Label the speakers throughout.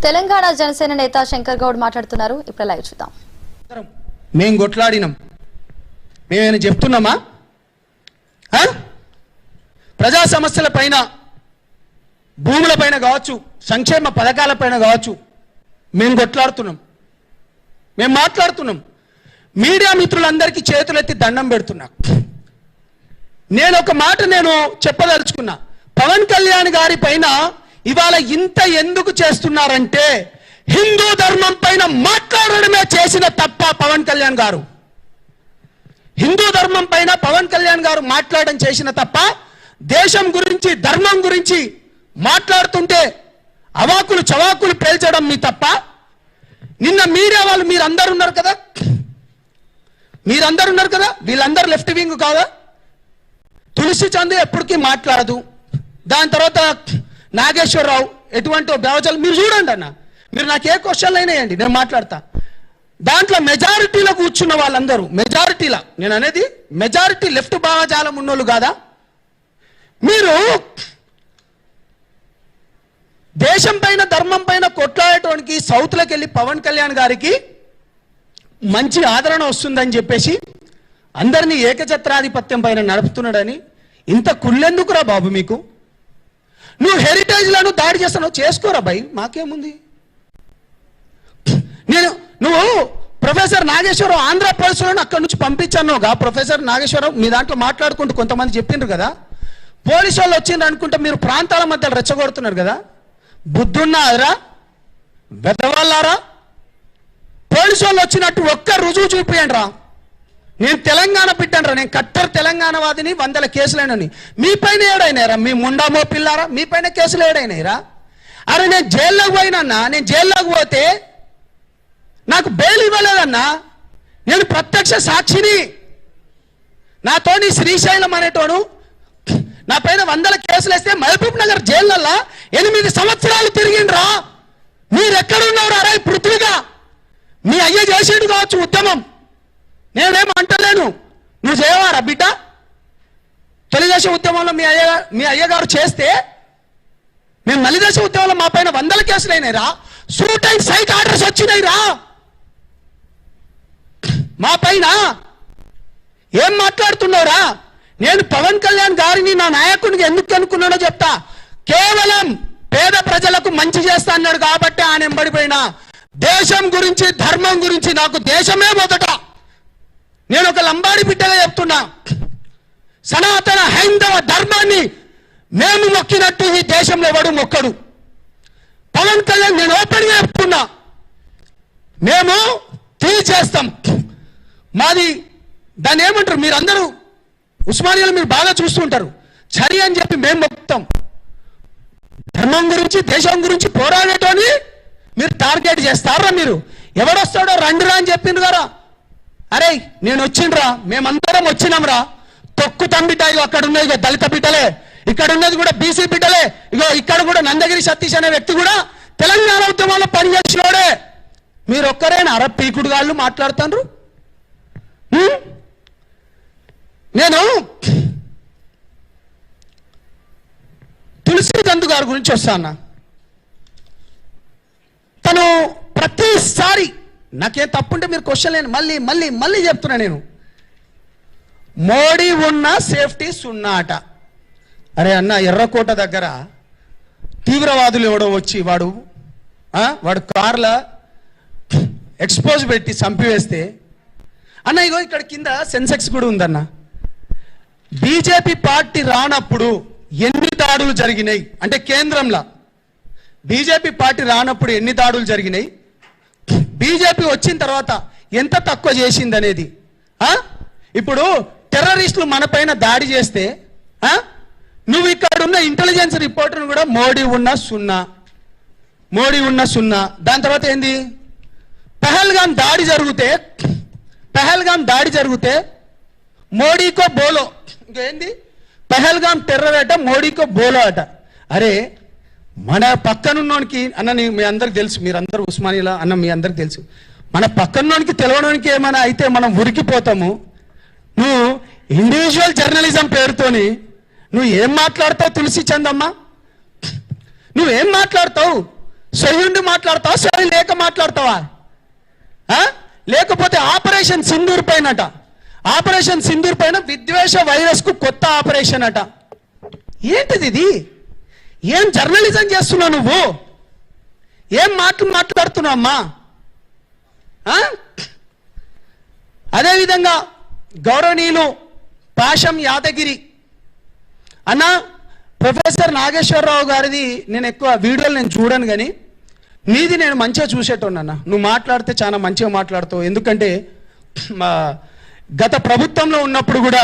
Speaker 1: తెలంగాణ జనసేన నేత శంకర్ గౌడ్ మాట్లాడుతున్నారు. ఇప్పుడు లైవ్ చూద్దాం.
Speaker 2: మేము కొట్లాడినాం, మేమేమైనా చెప్తున్నామా? ప్రజా సమస్యల పైన, భూముల పైన కావచ్చు, సంక్షేమ పథకాల పైన కావచ్చు, మేము కొట్లాడుతున్నాం, మేము మాట్లాడుతున్నాం. మీడియా మిత్రులందరికీ చేతులెత్తి దండం పెడుతున్నా. నేను ఒక మాట చెప్పదలుచుకున్నా. పవన్ కళ్యాణ్ గారి పైన ఇవాళ ఇంత ఎందుకు చేస్తున్నారంటే, హిందూ ధర్మం పైన మాట్లాడడమే చేసిన తప్ప పవన్ కళ్యాణ్ గారు. హిందూ ధర్మం పైన పవన్ కళ్యాణ్ గారు మాట్లాడడం చేసిన తప్ప, దేశం గురించి, ధర్మం గురించి మాట్లాడుతుంటే అవాకులు చవాకులు పేల్చడం మీ తప్ప. నిన్న మీడియా వాళ్ళు మీరందరూ ఉన్నారు కదా, వీళ్ళందరూ లెఫ్ట్ వింగ్ కాదా? తులసి చంద్ ఎప్పటికీ మాట్లాడదు. దాని తర్వాత నాగేశ్వరరావు ఎటువంటి బేవచాలు మీరు చూడండి అన్న. మీరు నాకు ఏ క్వశ్చన్లు అయినాయండి, నేను మాట్లాడతా. దాంట్లో మెజారిటీలో కూర్చున్న వాళ్ళందరూ, మెజారిటీలా నేను అనేది మెజారిటీ లెఫ్ట్ భావజాలం ఉన్నోళ్ళు కాదా? మీరు దేశం పైన, ధర్మం పైన కొట్లాడటానికి సౌత్లోకి వెళ్ళి పవన్ కళ్యాణ్ గారికి మంచి ఆదరణ వస్తుందని చెప్పేసి అందరినీ ఏకఛత్రాధిపత్యం పైన నడుపుతున్నాడని ఇంత కుళ్ళెందుకురా బాబు మీకు? నువ్వు హెరిటేజ్లను దాడి చేస్తావు, చేసుకోరా భయ్, మాకేముంది? నువ్వు ప్రొఫెసర్ నాగేశ్వరరావు ఆంధ్రప్రదేశ్లో అక్కడి నుంచి పంపించానుగా. ప్రొఫెసర్ నాగేశ్వరరావు మీ దాంట్లో మాట్లాడుకుంటూ కొంతమంది చెప్పిండ్రు కదా, పోలీసు వాళ్ళు వచ్చిండ్రు అనుకుంటే మీరు ప్రాంతాల మధ్య రెచ్చగొడుతున్నారు కదా. బుద్ధున్నారా బెదవాళ్ళారా? పోలీసు వాళ్ళు వచ్చినట్టు ఒక్క రుజువు చూపియండి రా. నేను తెలంగాణ బిడ్డనరా, నేను కట్టర్ తెలంగాణవాదిని, 100 కేసులైనని. మీ పైన ఏడైనారా? మీ ముండామో పిల్లారా, మీ పైన కేసులు ఏడైనాయిరా? అరే నేను జైల్లోకి పోయినన్నా, నేను జైల్లోకి పోతే నాకు బెయిల్ ఇవ్వలేదన్నా, నేను ప్రత్యక్ష సాక్షిని. నాతోని శ్రీశైలం అనేటోను నా పైన 100 కేసులు వేస్తే మహబూబ్ నగర్ జైళ్ళల్లో 8 సంవత్సరాలు తిరిగిండ్రా. మీరెక్కడున్నారా రా పృథ్వీగా? మీ అయ్య చేసేడు కావచ్చు ఉద్యమం, నేనేం అంటలేను. నువ్వు చేయవారా బిడ్డ? తెలుగుదేశం ఉద్యమంలో మీ అయ్యగారు చేస్తే, మేము మలిదేశం ఉద్యమంలో మా పైన 100 కేసులు అయినాయిరా. షూట్ అండ్ సైట్ ఆర్డర్స్ వచ్చినాయిరా మా పైన. ఏం మాట్లాడుతున్నావురా? నేను పవన్ కళ్యాణ్ గారిని నా నాయకుడిని ఎందుకు అనుకున్నానో చెప్తా. కేవలం పేద ప్రజలకు మంచి చేస్తా అన్నాడు కాబట్టి ఆయన ఎంబడిపోయినా. దేశం గురించి, ధర్మం గురించి నాకు దేశమే మొదట. నేను ఒక లంబాడి బిడ్డగా చెప్తున్నా, సనాతన హైందవ ధర్మాన్ని మేము మొక్కినట్టు ఈ దేశంలో ఎవడు మొక్కడు. పవన్ కళ్యాణ్ నేను ఓపెన్గా చెప్తున్నా, మేము తీసేస్తాం. మాది దాన్ని ఏమంటారు మీరందరూ ఉస్మానియాలో మీరు బాగా చూస్తుంటారు, చరి అని చెప్పి మేము మొక్కుతాం. ధర్మం గురించి, దేశం గురించి పోరాడేటోని మీరు టార్గెట్ చేస్తారా? మీరు ఎవడొస్తాడో రండిరా అని చెప్పిండ్రు కదా. అరే నేను వచ్చిండ్రా, మేమందరం వచ్చినాంరా. తొక్కుతాం బిడ్డ. ఇగో అక్కడ ఉన్నది దళిత బిడ్డలే, ఇక్కడ ఉన్నది కూడా బీసీ బిడ్డలే. ఇగో ఇక్కడ కూడా నందగిరి సతీష్ అనే వ్యక్తి కూడా తెలంగాణ ఉద్యమంలో పనిచేసినోడే. మీరు ఒక్కరేనా అర పీకుడు గాళ్ళు మాట్లాడుతాండ్రు? నేను తులసి చంద్ గారి గురించి వస్తాను. తను ప్రతిసారి నాకేం తప్పుంటే మీరు క్వశ్చన్ లేని మళ్ళీ మళ్ళీ మళ్ళీ చెప్తున్నా. నేను మోడీ ఉన్న సేఫ్టీ సున్నా అట. అరే అన్న, ఎర్రకోట దగ్గర తీవ్రవాదులు ఎవడో వచ్చి వాడు కార్ల ఎక్స్పోజ్ పెట్టి చంపివేస్తే, అన్న ఇగో ఇక్కడ కింద సెన్సెక్స్ కూడా ఉందన్న. బీజేపీ పార్టీ రానప్పుడు ఎన్ని దాడులు జరిగినాయి అంటే, కేంద్రంలో బీజేపీ పార్టీ రానప్పుడు ఎన్ని దాడులు జరిగినాయి, బీజేపీ వచ్చిన తర్వాత ఎంత తక్కువ చేసింది అనేది. ఇప్పుడు టెర్రరిస్టులు మన పైన దాడి చేస్తే నువ్వు ఇక్కడ ఉన్న ఇంటెలిజెన్స్ రిపోర్టర్ను కూడా మోడీ ఉన్న సున్నా. దాని తర్వాత ఏంది, పహల్గాం దాడి జరిగితే మోడీకో బోలో. ఇంకేంది, పహల్గాం టెర్రర్ అట, మోడీకో బోలో అట. అరే మన పక్కనున్నోనికి అన్న, మీ అందరికి తెలుసు, మీరందరూ ఉస్మానియాలో అన్న మీ అందరికి తెలుసు, మన పక్కనున్నోనికి తెలవడానికి ఏమైనా అయితే మనం ఉరికిపోతాము. నువ్వు ఇండివిజువల్ జర్నలిజం పేరుతోని నువ్వు ఏం మాట్లాడతావు తులసి చందమ్మ? నువ్వేం మాట్లాడతావు? సొయ్యుండి మాట్లాడతావా, సొయ్యి లేక మాట్లాడతావా? లేకపోతే ఆపరేషన్ సింధూర్ పైనట, ఆపరేషన్ సింధూర్ పైన విద్వేష వైరస్ కు కొత్త ఆపరేషన్ అట. ఏంటిది ఇది? ఏం జర్నలిజం చేస్తున్నావు నువ్వు? ఏం మాట్లాడుతున్నావు అమ్మా? అదేవిధంగా గౌరవనీయులు పాశం యాదగిరి అన్న, ప్రొఫెసర్ నాగేశ్వరరావు గారిది నేను ఎక్కువ వీడియోలు నేను చూడను, కానీ నీది నేను మంచిగా చూసేటోన్నా. నువ్వు మాట్లాడితే చాలా మంచిగా మాట్లాడుతావు. ఎందుకంటే గత ప్రభుత్వంలో ఉన్నప్పుడు కూడా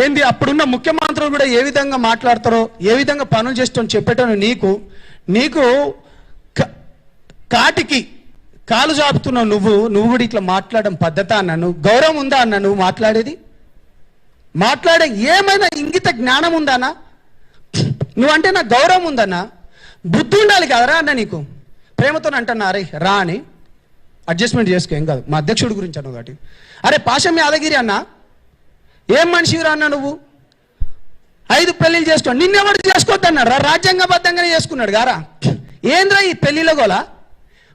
Speaker 2: ఏంది అప్పుడున్న ముఖ్యమంత్రులు కూడా ఏ విధంగా మాట్లాడతారో, ఏ విధంగా పనులు చేస్తామని చెప్పేటోను. నీకు కాటికి కాలు చాపుతున్నావు నువ్వు కూడా ఇట్లా మాట్లాడడం పద్ధత అన్న? నువ్వు గౌరవం ఉందా అన్న? నువ్వు మాట్లాడే ఏమైనా ఇంగిత జ్ఞానం ఉందానా? నువ్వంటే నాకు గౌరవం ఉందన్నా, బుద్ధి ఉండాలి కదరా అన్న. నీకు ప్రేమతో అంటున్నా, అరే రా అని అడ్జస్ట్మెంట్ చేసుకో, ఏం కాదు. మా అధ్యక్షుడి గురించి అన్న ఒకటి. అరే పాశం యాదగిరి అన్న, ఏం మనిషిరా అన్న నువ్వు? 5 పెళ్లిళ్ళు చేసుకో. నిన్నెవడు చేసుకోవద్దన్నాడు రా, రాజ్యాంగబద్ధంగానే చేసుకున్నాడు గారా. ఏంద్రా ఈ పెళ్లిలో గోలా?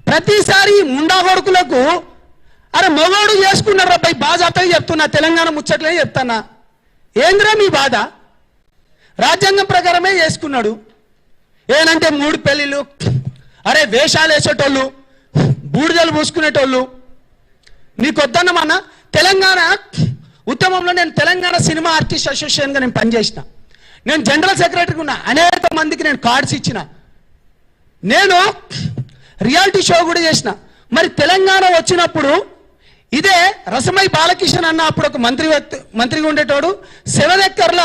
Speaker 2: ప్రతిసారి ముండా కొడుకులకు అరే మొగోడు చేసుకున్నారు రా పై బాజాప్తగా చెప్తున్నా, తెలంగాణ ముచ్చట్లే చెప్తానా. ఏంద్రా మీ బాధ? రాజ్యాంగం ప్రకారమే చేసుకున్నాడు. ఏనంటే 3 పెళ్లిళ్ళు, అరే వేషాలు వేసేటోళ్ళు, బూడిదలు పూసుకునేటోళ్ళు. నీకొద్దన్నమన్నా తెలంగాణ ఉద్యమంలో నేను తెలంగాణ సినిమా ఆర్టిస్ట్ అసోసియేషన్గా నేను పనిచేసిన. నేను జనరల్ సెక్రటరీగా ఉన్నా. అనేక మందికి నేను కార్డ్స్ ఇచ్చిన. నేను రియాలిటీ షో కూడా చేసిన. మరి తెలంగాణ వచ్చినప్పుడు ఇదే రసమై బాలకిషన్ అన్న అప్పుడు ఒక మంత్రిగా ఉండేటోడు 7 ఎకర్ల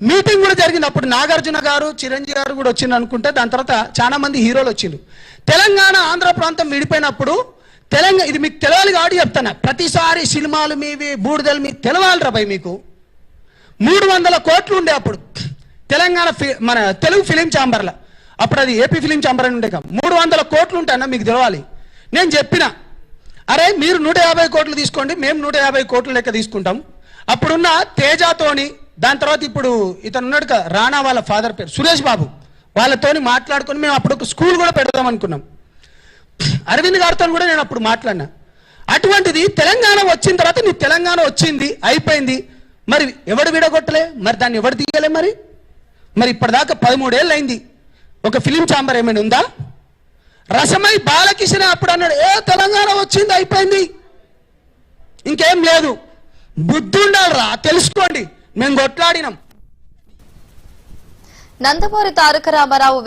Speaker 2: మీటింగ్ కూడా జరిగింది. అప్పుడు నాగార్జున గారు, చిరంజీవి గారు కూడా వచ్చింది అనుకుంటే. దాని తర్వాత చాలా మంది హీరోలు వచ్చిండు. తెలంగాణ ఆంధ్ర ప్రాంతం విడిపోయినప్పుడు ఇది మీకు తెలవాలి కాబట్టి చెప్తాను. ప్రతిసారి సినిమాలు మీవి, బూడిదలు మీకు తెలవాలిరా భయ్. మీకు 300 కోట్లు ఉండే అప్పుడు తెలంగాణ మన తెలుగు ఫిలిం ఛాంబర్లో. అప్పుడు అది ఏపీ ఫిలిం ఛాంబర్ అని ఉండే. 300 కోట్లు ఉంటాయన్న, మీకు తెలవాలి. నేను చెప్పిన, అరే మీరు 150 కోట్లు తీసుకోండి, మేము 150 కోట్ల లెక్క తీసుకుంటాం. అప్పుడున్న తేజాతోని, దాని తర్వాత ఇప్పుడు ఇతను ఉన్నాడు కదా రాణా వాళ్ళ ఫాదర్ పేరు సురేష్ బాబు, వాళ్ళతోని మాట్లాడుకొని మేము అప్పుడు ఒక స్కూల్ కూడా పెడదాం అనుకున్నాం. అరవింద్ గారితో కూడా నేను అప్పుడు మాట్లాడినా. అటువంటిది తెలంగాణ వచ్చిన తర్వాత నీ తెలంగాణ వచ్చింది, అయిపోయింది. మరి ఎవడు విడగొట్టలే? మరి దాన్ని ఎవడు తీయలే? మరి ఇప్పటిదాకా 13 ఏళ్ళు అయింది. ఒక ఫిలిం ఛాంబర్ ఏమైనా ఉందా? రసమై బాలకిషన్ అప్పుడు అన్నాడు, తెలంగాణ వచ్చింది, అయిపోయింది, ఇంకేం లేదు. బుద్ధి ఉండాలిరా, తెలుసుకోండి. మేము కొట్లాడినాం.
Speaker 1: నందమూరి తారక రామారావు